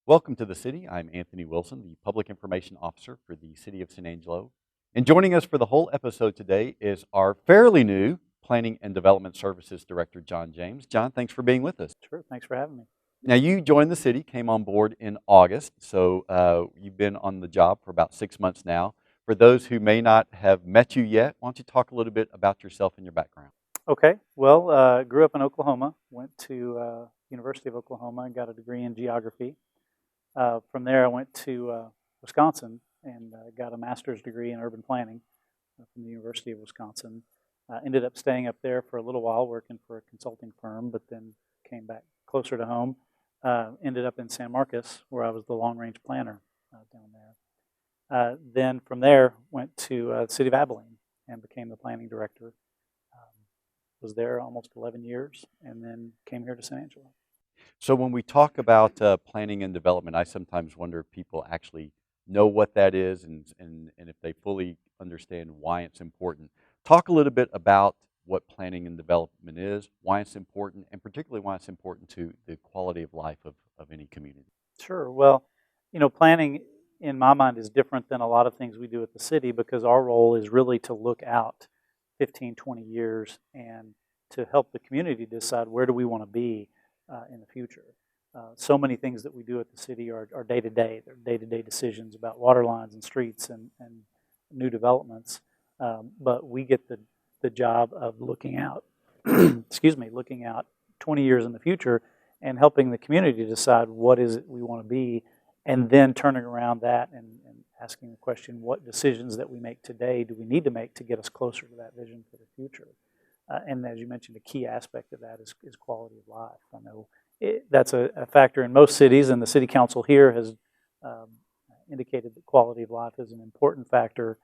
Welcome to the City. I'm Anthony Wilson, the Public Information Officer for the City of San Angelo. And joining us for the whole episode today is our fairly new Planning and Development Services Director, John James. John, thanks for being with us. Sure, thanks for having me. Now, you joined the city, came on board in August, so you've been on the job for about 6 months now. For those who may not have met you yet, why don't you talk a little bit about yourself and your background? Okay, well, grew up in Oklahoma, went to University of Oklahoma and got a degree in geography. From there, I went to Wisconsin and got a master's degree in urban planning from the University of Wisconsin. Ended up staying up there for a little while, working for a consulting firm, but then came back closer to home. Ended up in San Marcos, where I was the long-range planner down there. Then from there, went to the city of Abilene and became the planning director. Was there almost 11 years, and then came here to San Angelo. So when we talk about planning and development, I sometimes wonder if people actually know what that is and if they fully understand why it's important. Talk a little bit about what planning and development is, why it's important, and particularly why it's important to the quality of life of any community. Sure. Well, planning in my mind is different than a lot of things we do at the city because our role is really to look out 15, 20 years and to help the community decide where do we want to be in the future. So many things that we do at the city are day-to-day. They're day-to-day decisions about water lines and streets and new developments. But we get the job of looking out, looking out 20 years in the future and helping the community decide what is it we want to be, and then turning around that and asking the question, what decisions that we make today do we need to make to get us closer to that vision for the future? And as you mentioned, a key aspect of that is quality of life. I know that's a factor in most cities, and the city council here has indicated that quality of life is an important factor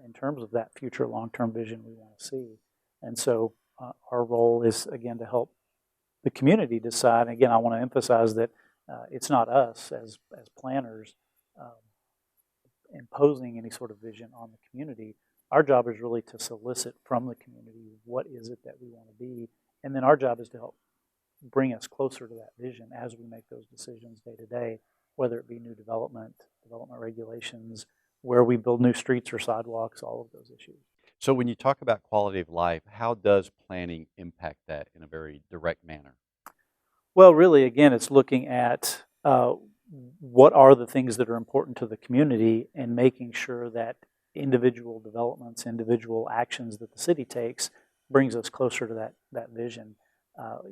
in terms of that future long-term vision we want to see. And so our role is, again, to help the community decide. And again, I want to emphasize that it's not us as planners imposing any sort of vision on the community. Our job is really to solicit from the community what is it that we want to be, and then our job is to help bring us closer to that vision as we make those decisions day to day, whether it be new development regulations, where we build new streets or sidewalks, all of those issues. So when you talk about quality of life, how does planning impact that in a very direct manner? Well, really, again, it's looking at what are the things that are important to the community and making sure that individual developments, individual actions that the city takes brings us closer to that vision.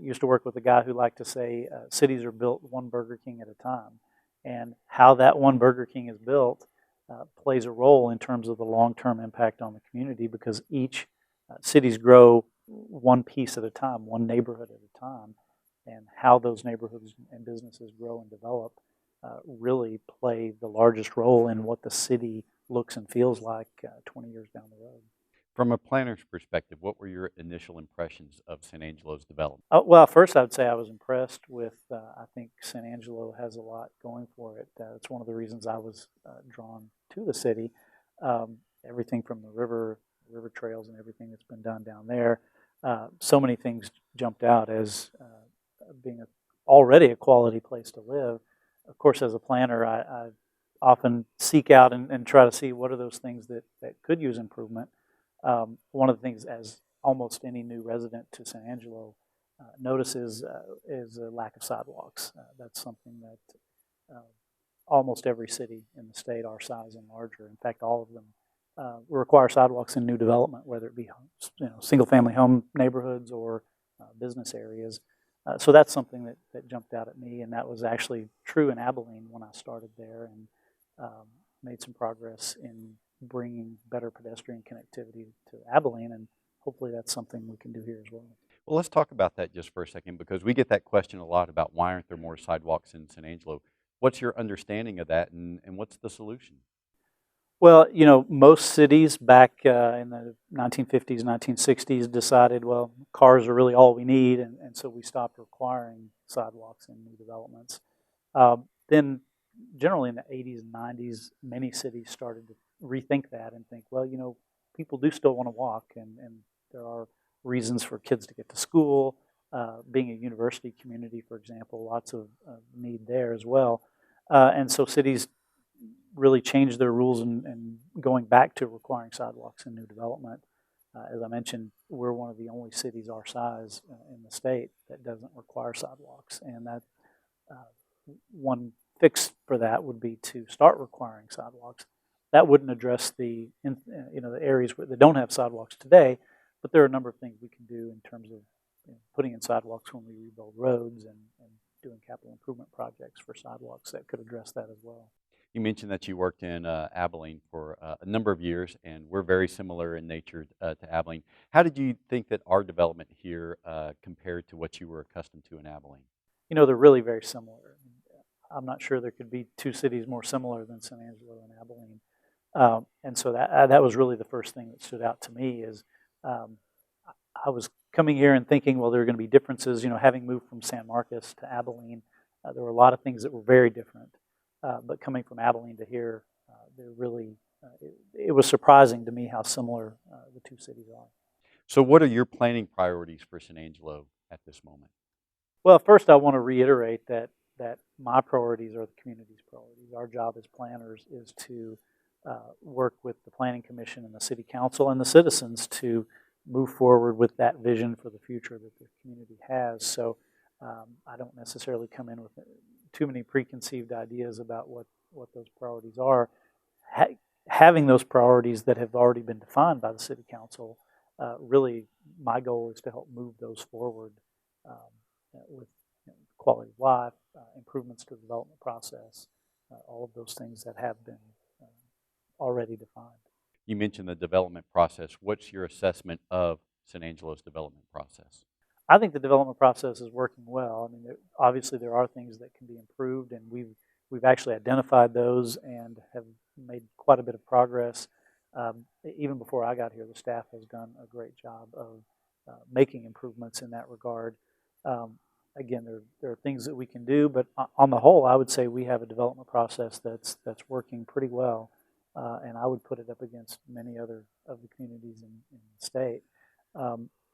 Used to work with a guy who liked to say cities are built one Burger King at a time, and how that one Burger King is built plays a role in terms of the long-term impact on the community, because each cities grow one piece at a time, one neighborhood at a time, and how those neighborhoods and businesses grow and develop really play the largest role in what the city looks and feels like 20 years down the road. From a planner's perspective, what were your initial impressions of San Angelo's development? Well, first I would say I was impressed with, I think San Angelo has a lot going for it. It's one of the reasons I was drawn to the city. Everything from the river trails and everything that's been done down there. So many things jumped out as being already a quality place to live. Of course, as a planner, I often seek out and try to see what are those things that could use improvement. One of the things, as almost any new resident to San Angelo notices, is a lack of sidewalks. That's something that almost every city in the state our size and larger, in fact all of them, require sidewalks in new development, whether it be single-family home neighborhoods or business areas. So that's something that jumped out at me, and that was actually true in Abilene when I started there, and made some progress in bringing better pedestrian connectivity to Abilene, and hopefully that's something we can do here as well. Well, let's talk about that just for a second, because we get that question a lot about why aren't there more sidewalks in San Angelo. What's your understanding of that, and what's the solution? Well, most cities back in the 1950s, 1960s decided, well, cars are really all we need, and so we stopped requiring sidewalks in new developments. Then generally in the 80s and 90s, many cities started to rethink that and think, well, people do still want to walk, and there are reasons for kids to get to school. Being a university community, for example, lots of need there as well. And so cities really changed their rules and going back to requiring sidewalks in new development. As I mentioned, we're one of the only cities our size in the state that doesn't require sidewalks, and that one fix for that would be to start requiring sidewalks. That wouldn't address the areas that don't have sidewalks today, but there are a number of things we can do in terms of putting in sidewalks when we rebuild roads and doing capital improvement projects for sidewalks that could address that as well. You mentioned that you worked in Abilene for a number of years, and we're very similar in nature to Abilene. How did you think that our development here compared to what you were accustomed to in Abilene? They're really very similar. I'm not sure there could be two cities more similar than San Angelo and Abilene. And so that was really the first thing that stood out to me is I was coming here and thinking, well, there are going to be differences. Having moved from San Marcos to Abilene, there were a lot of things that were very different. But coming from Abilene to here, it was surprising to me how similar the two cities are. So what are your planning priorities for San Angelo at this moment? Well, first I want to reiterate that my priorities are the community's priorities. Our job as planners is to work with the Planning Commission and the City Council and the citizens to move forward with that vision for the future that the community has. So I don't necessarily come in with too many preconceived ideas about what those priorities are. Having those priorities that have already been defined by the City Council, really my goal is to help move those forward with quality of life, improvements to the development process, all of those things that have been already defined. You mentioned the development process. What's your assessment of San Angelo's development process? I think the development process is working well. I mean, obviously there are things that can be improved, and we've actually identified those and have made quite a bit of progress. Even before I got here, the staff has done a great job of making improvements in that regard. Again, there are things that we can do, but on the whole, I would say we have a development process that's working pretty well, and I would put it up against many other of the communities in the state.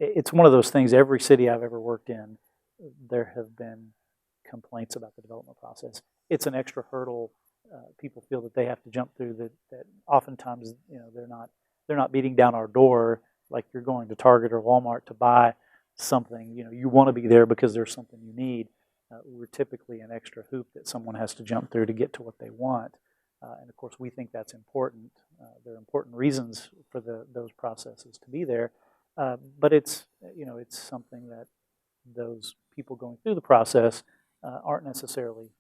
It's one of those things, every city I've ever worked in, there have been complaints about the development process. It's an extra hurdle people feel that they have to jump through that oftentimes they're not beating down our door like you're going to Target or Walmart to buy something. You want to be there because there's something you need. We're typically an extra hoop that someone has to jump through to get to what they want. And of course we think that's important. There are important reasons for those processes to be there. But it's something that those people going through the process aren't necessarily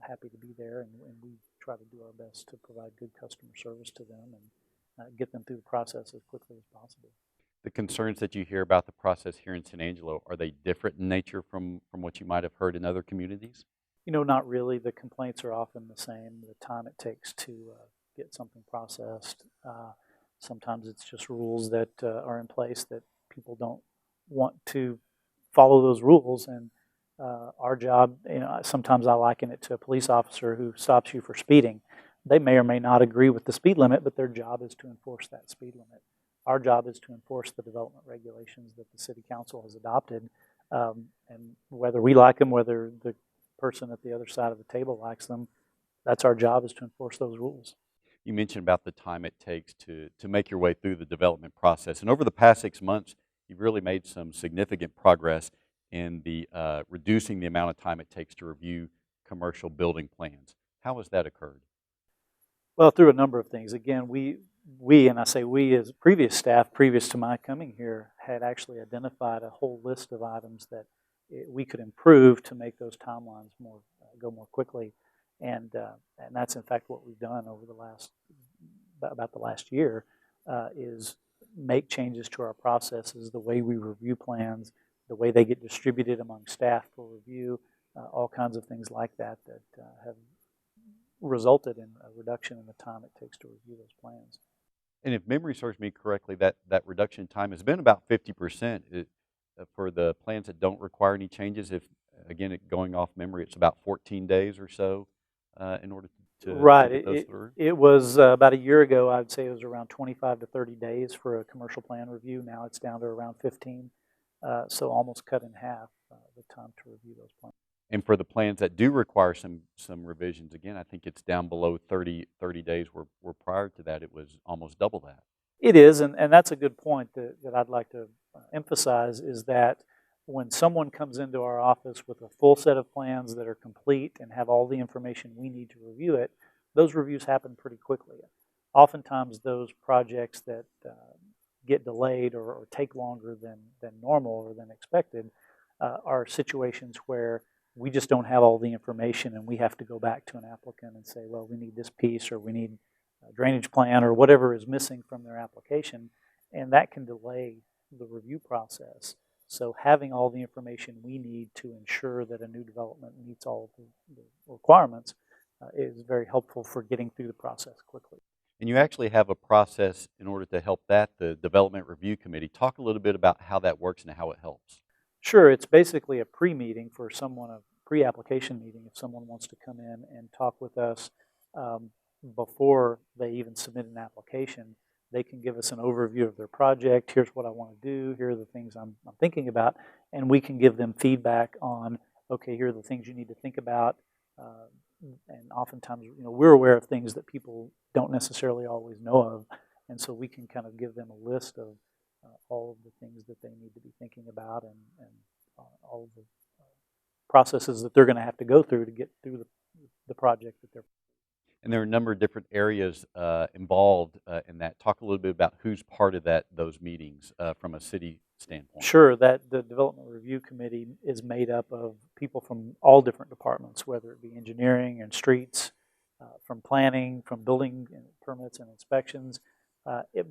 happy to be there, and we try to do our best to provide good customer service to them and get them through the process as quickly as possible. The concerns that you hear about the process here in San Angelo, are they different in nature from what you might have heard in other communities? Not really. The complaints are often the same. The time it takes to get something processed. Sometimes it's just rules that are in place that people don't want to follow those rules. And our job, sometimes I liken it to a police officer who stops you for speeding. They may or may not agree with the speed limit, but their job is to enforce that speed limit. Our job is to enforce the development regulations that the City Council has adopted. And whether we like them, whether the person at the other side of the table likes them, that's our job, is to enforce those rules. You mentioned about the time it takes to make your way through the development process. And over the past 6 months, you've really made some significant progress in the reducing the amount of time it takes to review commercial building plans. How has that occurred? Well, through a number of things. Again, we and I say we as previous staff, previous to my coming here, had actually identified a whole list of items that we could improve to make those timelines go more quickly. And that's in fact what we've done over about the last year, is make changes to our processes, the way we review plans, the way they get distributed among staff for review, all kinds of things like that have resulted in a reduction in the time it takes to review those plans. And if memory serves me correctly, that reduction in time has been about 50% for the plans that don't require any changes. If, again, going off memory, it's about 14 days or so in order to Right. get those through? It was about a year ago, I'd say it was around 25 to 30 days for a commercial plan review. Now it's down to around 15, so almost cut in half the time to review those plans. And for the plans that do require some revisions, again, I think it's down below 30 days, where prior to that, it was almost double that. It is, and that's a good point that I'd like to emphasize, is that when someone comes into our office with a full set of plans that are complete and have all the information we need to review it, those reviews happen pretty quickly. Oftentimes those projects that get delayed or take longer than normal or than expected are situations where we just don't have all the information and we have to go back to an applicant and say, well, we need this piece, or we need a drainage plan, or whatever is missing from their application, and that can delay the review process. So having all the information we need to ensure that a new development meets all the requirements is very helpful for getting through the process quickly. And you actually have a process in order to help that, the Development Review Committee. Talk a little bit about how that works and how it helps. Sure, it's basically a pre-meeting for someone, a pre-application meeting, if someone wants to come in and talk with us before they even submit an application. They can give us an overview of their project. Here's what I want to do. Here are the things I'm thinking about. And we can give them feedback on, okay, here are the things you need to think about. And oftentimes, we're aware of things that people don't necessarily always know of. And so we can kind of give them a list of all of the things that they need to be thinking about, and all of the processes that they're going to have to go through to get through the project that they're. And there are a number of different areas involved in that. Talk a little bit about who's part of those meetings from a city standpoint. Sure, that the Development Review Committee is made up of people from all different departments, whether it be engineering and streets, from planning, from building permits and inspections.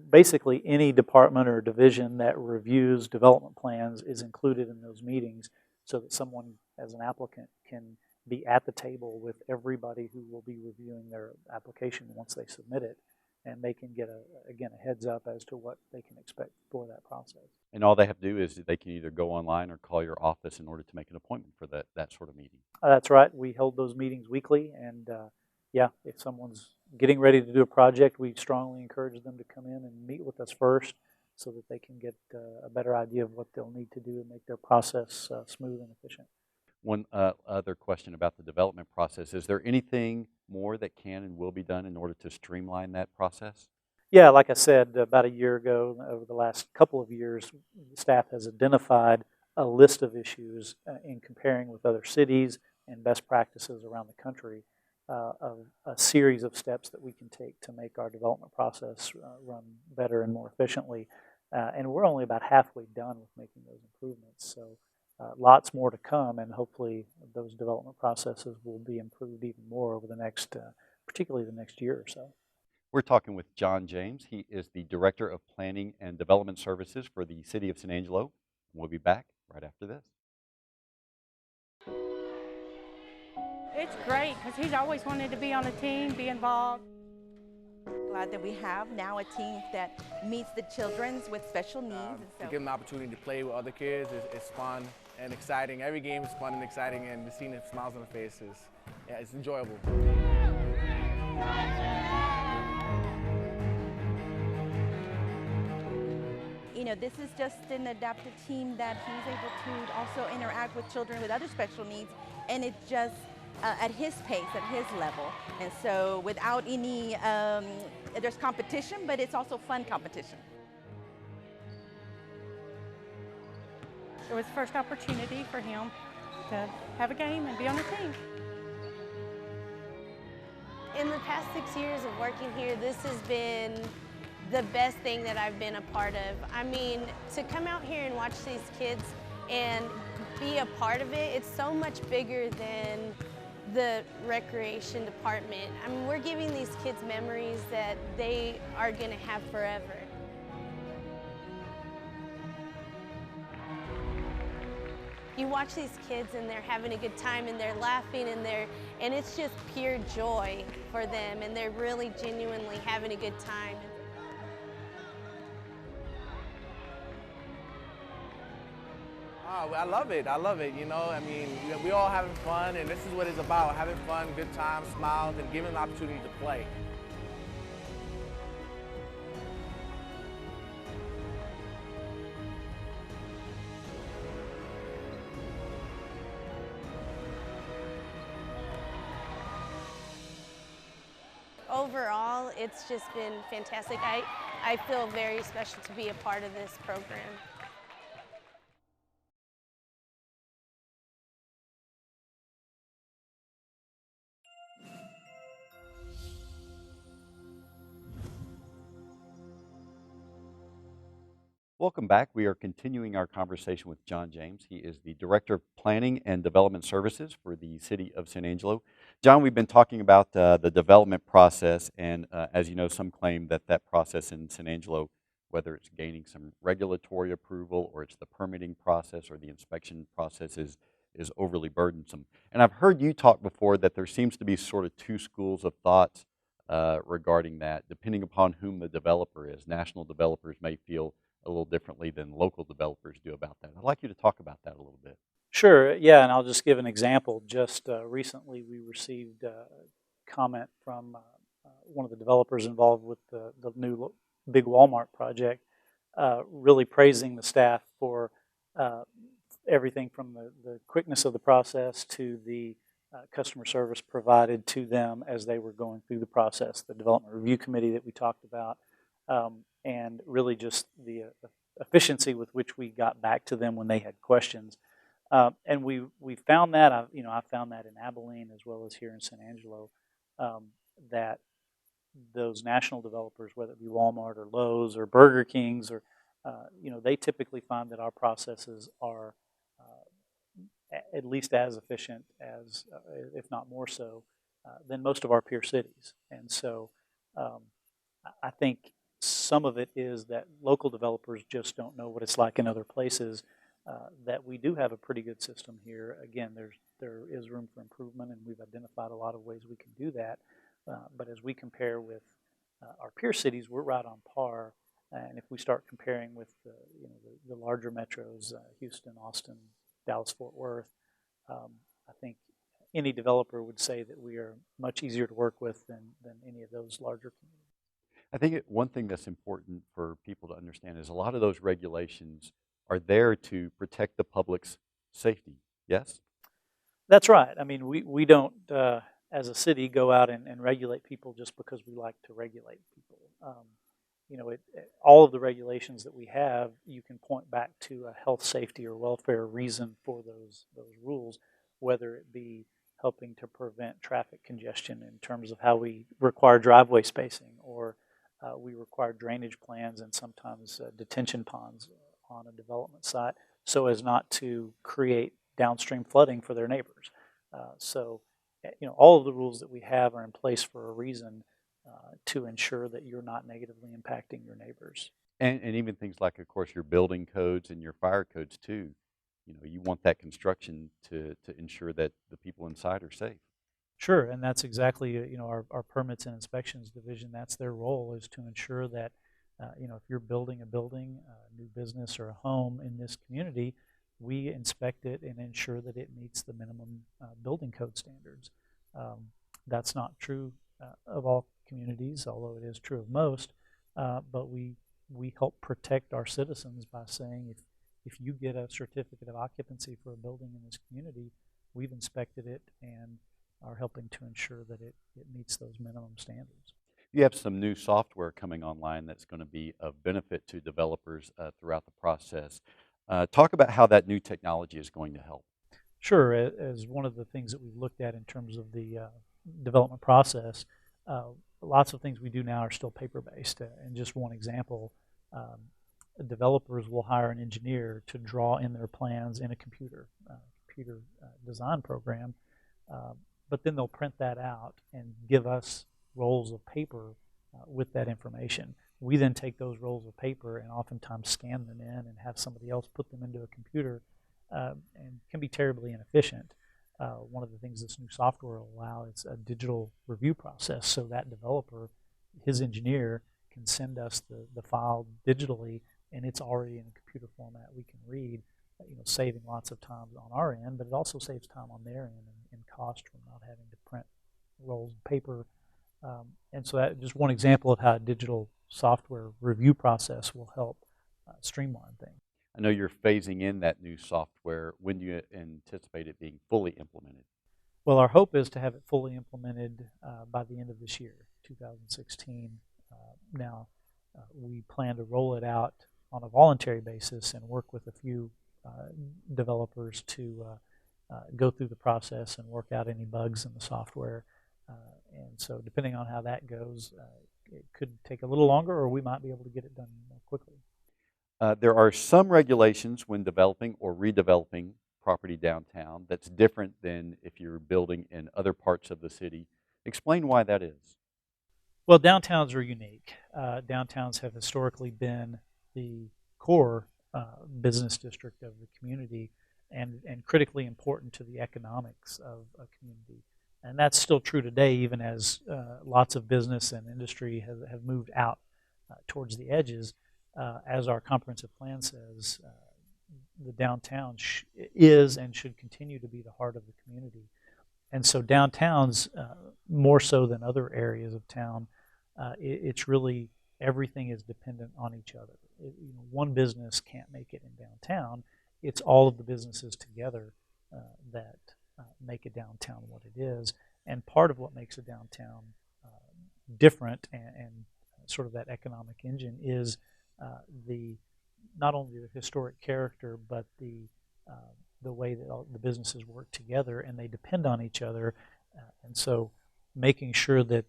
Basically, any department or division that reviews development plans is included in those meetings, so that someone, as an applicant, can be at the table with everybody who will be reviewing their application once they submit it, and they can get a heads up as to what they can expect for that process. And all they have to do is they can either go online or call your office in order to make an appointment for that sort of meeting. That's right. We hold those meetings weekly, and yeah, if someone's getting ready to do a project, we strongly encourage them to come in and meet with us first, so that they can get a better idea of what they'll need to do to make their process smooth and efficient. One other question about the development process: is there anything more that can and will be done in order to streamline that process? Yeah, like I said, about a year ago, over the last couple of years, staff has identified a list of issues in comparing with other cities and best practices around the country, of a series of steps that we can take to make our development process run better and more efficiently. And we're only about halfway done with making those improvements. So lots more to come, and hopefully those development processes will be improved even more over the next, particularly the next year or so. We're talking with John James. He is the Director of Planning and Development Services for the City of San Angelo. We'll be back right after this. It's great because he's always wanted to be on a team, be involved. Glad that we have now a team that meets the children with special needs. To give them the opportunity to play with other kids is fun and exciting. Every game is fun and exciting, and seeing the smiles on their faces, yeah, it's enjoyable. This is just an adaptive team that he's able to also interact with children with other special needs, and it's just at his pace, at his level. And so without any, there's competition, but it's also fun competition. It was the first opportunity for him to have a game and be on a team. In the past 6 years of working here, this has been the best thing that I've been a part of. I mean, to come out here and watch these kids and be a part of it, it's so much bigger than the recreation department. I mean, we're giving these kids memories that they are gonna have forever. You watch these kids and they're having a good time and they're laughing and it's just pure joy for them, and they're really genuinely having a good time. I love it. I love it. You know, I mean, we all having fun, and this is what it's about: having fun, good times, smiles, and giving them the opportunity to play. Overall, it's just been fantastic. I feel very special to be a part of this program. Welcome back. We are continuing our conversation with John James. He is the Director of Planning and Development Services for the City of San Angelo. John, we've been talking about the development process, and as you know, some claim that that process in San Angelo, whether it's gaining some regulatory approval or it's the permitting process or the inspection process, is overly burdensome. And I've heard you talk before that there seems to be sort of two schools of thought regarding that, depending upon whom the developer is. National developers may feel a little differently than local developers do about that. I'd like you to talk about that a little bit. Sure, yeah, and I'll just give an example. Just recently we received a comment from one of the developers involved with the new big Walmart project, really praising the staff for everything from the quickness of the process to the customer service provided to them as they were going through the process, the development review committee that we talked about, and really just the efficiency with which we got back to them when they had questions. And we found that, I found that in Abilene as well as here in San Angelo, that those national developers, whether it be Walmart or Lowe's or Burger King's, or they typically find that our processes are at least as efficient as, if not more so, than most of our peer cities. And so I think some of it is that local developers just don't know what it's like in other places, that we do have a pretty good system here. Again, there is room for improvement, and we've identified a lot of ways we can do that. But as we compare with our peer cities, we're right on par. And if we start comparing with the larger metros, Houston, Austin, Dallas-Fort Worth, I think any developer would say that we are much easier to work with than any of those larger communities. I think one thing that's important for people to understand is a lot of those regulations are there to protect the public's safety, yes? That's right. I mean, we don't, as a city, go out and regulate people just because we like to regulate people. All of the regulations that we have, you can point back to a health, safety, or welfare reason for those rules, whether it be helping to prevent traffic congestion in terms of how we require driveway spacing, or we require drainage plans and sometimes detention ponds on a development site so as not to create downstream flooding for their neighbors. So all of the rules that we have are in place for a reason, to ensure that you're not negatively impacting your neighbors. And even things like, of course, your building codes and your fire codes too. You want that construction to ensure that the people inside are safe. Sure, and that's exactly our permits and inspections division. That's their role, is to ensure that if you're building a building, a new business, or a home in this community, we inspect it and ensure that it meets the minimum building code standards. That's not true of all communities, although it is true of most. But we help protect our citizens by saying, if you get a certificate of occupancy for a building in this community, we've inspected it and are helping to ensure that it meets those minimum standards. You have some new software coming online that's going to be of benefit to developers throughout the process. Talk about how that new technology is going to help. Sure. As one of the things that we've looked at in terms of the development process, lots of things we do now are still paper-based. And just one example, developers will hire an engineer to draw in their plans in a computer design program, but then they'll print that out and give us rolls of paper with that information. We then take those rolls of paper and oftentimes scan them in and have somebody else put them into a computer, and can be terribly inefficient. One of the things this new software will allow is a digital review process, so that developer, his engineer, can send us the file digitally, and it's already in a computer format we can read, saving lots of time on our end, but it also saves time on their end and cost from not having to print rolls of paper. And so that just one example of how a digital software review process will help streamline things. I know you're phasing in that new software. When do you anticipate it being fully implemented? Well, our hope is to have it fully implemented by the end of this year, 2016. Now, we plan to roll it out on a voluntary basis and work with a few developers to go through the process and work out any bugs in the software. And so depending on how that goes, it could take a little longer, or we might be able to get it done more quickly. There are some regulations when developing or redeveloping property downtown that's different than if you're building in other parts of the city. Explain why that is. Well, downtowns are unique. Downtowns have historically been the core business district of the community and critically important to the economics of a community. And that's still true today, even as lots of business and industry have moved out towards the edges. As our comprehensive plan says, the downtown is and should continue to be the heart of the community. And so downtowns, more so than other areas of town, it's really everything is dependent on each other. One business can't make it in downtown. It's all of the businesses together that make a downtown what it is. And part of what makes a downtown different and sort of that economic engine is not only the historic character, but the way that all the businesses work together and they depend on each other. And so making sure that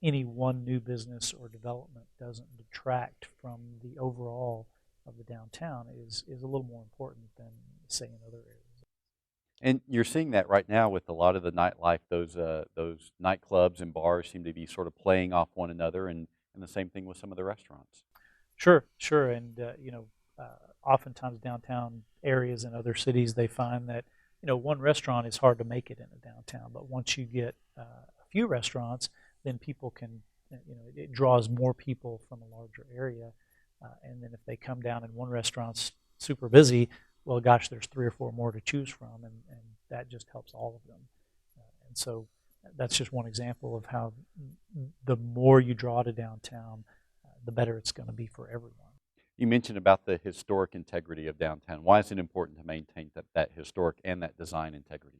any one new business or development doesn't detract from the overall of the downtown is a little more important than, say, in other areas. And you're seeing that right now with a lot of the nightlife. Those nightclubs and bars seem to be sort of playing off one another, and the same thing with some of the restaurants. Sure, and oftentimes downtown areas in other cities, they find that one restaurant is hard to make it in a downtown, but once you get a few restaurants, then people can, it draws more people from a larger area, and then if they come down and one restaurant's super busy, well, gosh, there's 3 or 4 more to choose from, and that just helps all of them. And so that's just one example of how the more you draw to downtown, the better it's going to be for everyone. You mentioned about the historic integrity of downtown. Why is it important to maintain that historic and that design integrity?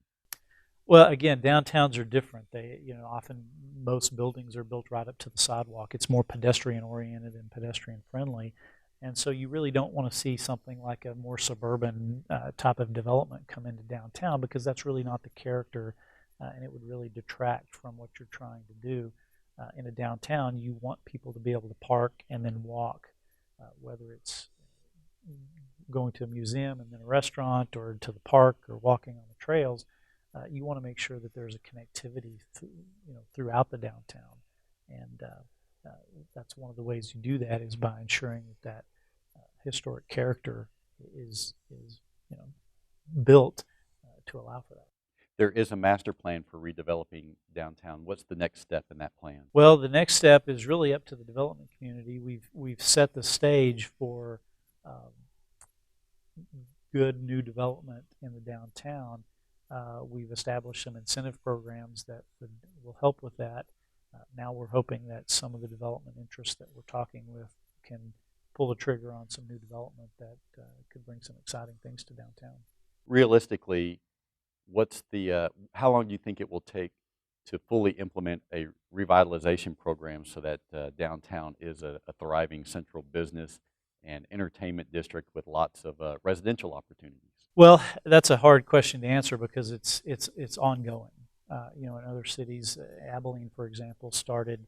Well, again, downtowns are different. They, often most buildings are built right up to the sidewalk. It's more pedestrian oriented and pedestrian friendly. And so you really don't want to see something like a more suburban type of development come into downtown, because that's really not the character, and it would really detract from what you're trying to do. In a downtown, you want people to be able to park and then walk, whether it's going to a museum and then a restaurant, or to the park, or walking on the trails. You want to make sure that there's a connectivity throughout the downtown, and that's one of the ways you do that is by ensuring that historic character is built to allow for that. There is a master plan for redeveloping downtown. What's the next step in that plan? Well, the next step is really up to the development community. We've set the stage for good new development in the downtown. We've established some incentive programs that will help with that. Now we're hoping that some of the development interests that we're talking with can pull the trigger on some new development that could bring some exciting things to downtown. Realistically, how long do you think it will take to fully implement a revitalization program so that downtown is a thriving central business and entertainment district with lots of residential opportunities? Well, that's a hard question to answer because it's ongoing. In other cities, Abilene, for example, started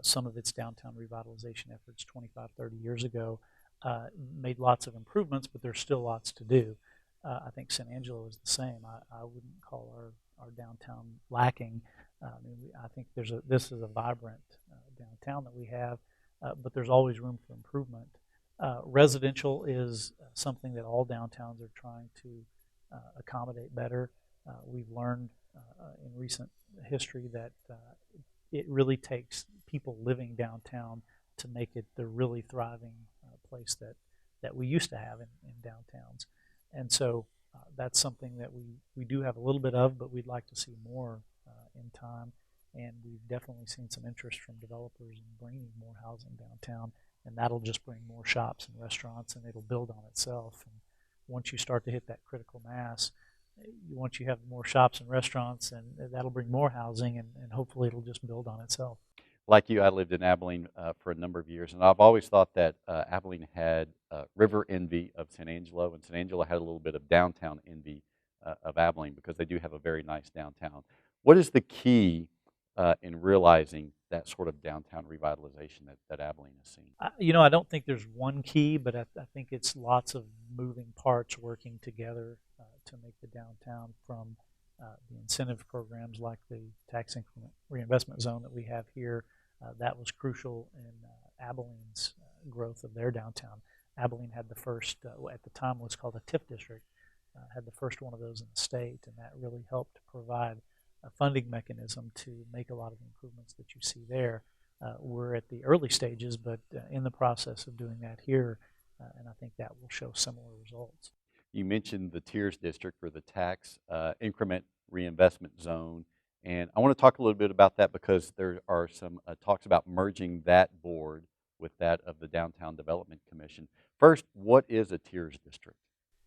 some of its downtown revitalization efforts 25, 30 years ago, made lots of improvements, but there's still lots to do. I think San Angelo is the same. I wouldn't call our downtown lacking. I think this is a vibrant downtown that we have, but there's always room for improvement. Residential is something that all downtowns are trying to accommodate better. We've learned in recent history that it really takes people living downtown to make it the really thriving place that we used to have in downtowns. And so that's something that we do have a little bit of, but we'd like to see more in time. And we've definitely seen some interest from developers in bringing more housing downtown, and that'll just bring more shops and restaurants, and it'll build on itself. And once you start to hit that critical mass, once you have more shops and restaurants, and that'll bring more housing, and hopefully it'll just build on itself. Like you, I lived in Abilene for a number of years, and I've always thought that Abilene had river envy of San Angelo, and San Angelo had a little bit of downtown envy of Abilene because they do have a very nice downtown. What is the key in realizing that sort of downtown revitalization that Abilene has seen? I don't think there's one key, but I think it's lots of moving parts working together to make the downtown, from the incentive programs like the tax increment reinvestment zone that we have here. That was crucial in Abilene's growth of their downtown. Abilene had the first, at the time was called a TIF district, had the first one of those in the state, and that really helped provide a funding mechanism to make a lot of the improvements that you see there. We're at the early stages, but in the process of doing that here, and I think that will show similar results. You mentioned the Tiers District, or the tax increment reinvestment zone, and I want to talk a little bit about that because there are some talks about merging that board with that of the Downtown Development Commission. First, what is a Tiers District?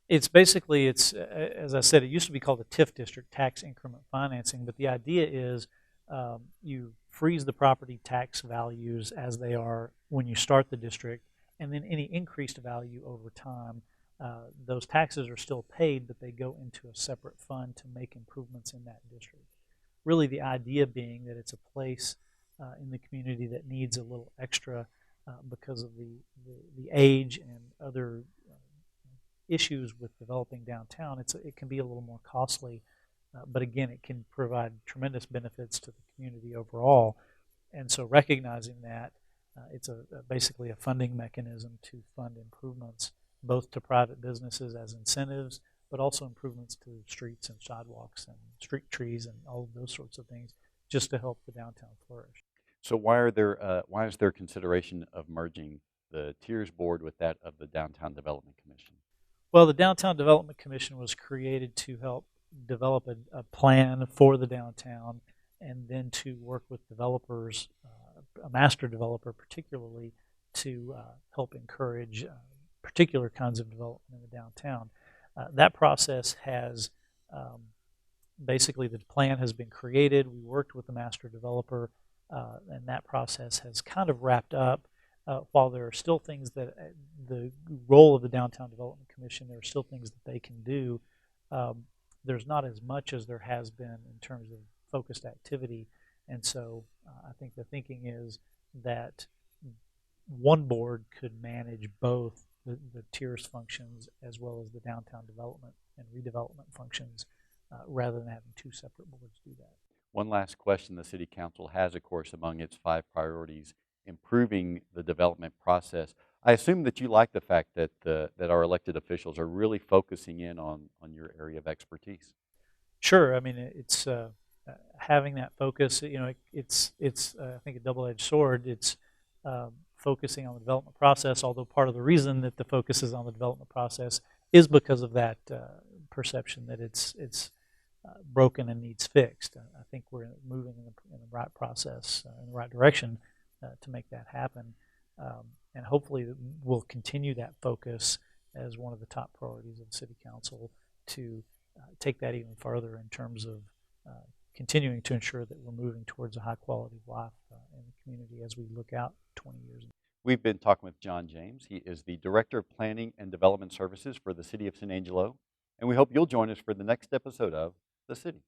It's basically, as I said, it used to be called a TIF district, tax increment financing, but the idea is you freeze the property tax values as they are when you start the district, and then any increased value over time, those taxes are still paid, but they go into a separate fund to make improvements in that district. Really the idea being that it's a place in the community that needs a little extra because of the age and other issues with developing downtown. It can be a little more costly, but again, it can provide tremendous benefits to the community overall. And so recognizing that, it's basically a funding mechanism to fund improvements, both to private businesses as incentives, but also improvements to streets and sidewalks and street trees and all of those sorts of things, just to help the downtown flourish. So why is there consideration of merging the Tiers Board with that of the Downtown Development Commission? Well, the Downtown Development Commission was created to help develop a plan for the downtown, and then to work with developers, a master developer particularly, to help encourage particular kinds of development in the downtown. That process has, basically the plan has been created. We worked with the master developer, and that process has kind of wrapped up. While there are still things that the role of the Downtown Development Commission, there are still things that they can do. There's not as much as there has been in terms of focused activity, and so I think the thinking is that one board could manage both the Tiers functions as well as the downtown development and redevelopment functions, rather than having two separate boards do that. One last question. The City Council has, of course, among its 5 priorities, improving the development process. I assume that you like the fact that that our elected officials are really focusing in on your area of expertise. Sure. I mean, it's having that focus. It's I think a double-edged sword. It's focusing on the development process. Although part of the reason that the focus is on the development process is because of that perception that it's broken and needs fixed. I think we're moving in the right process, in the right direction to make that happen. And hopefully we'll continue that focus as one of the top priorities of the City Council, to take that even further in terms of continuing to ensure that we're moving towards a high quality of life in the community as we look out 20 years. We've been talking with John James. He is the Director of Planning and Development Services for the City of San Angelo, and we hope you'll join us for the next episode of The City.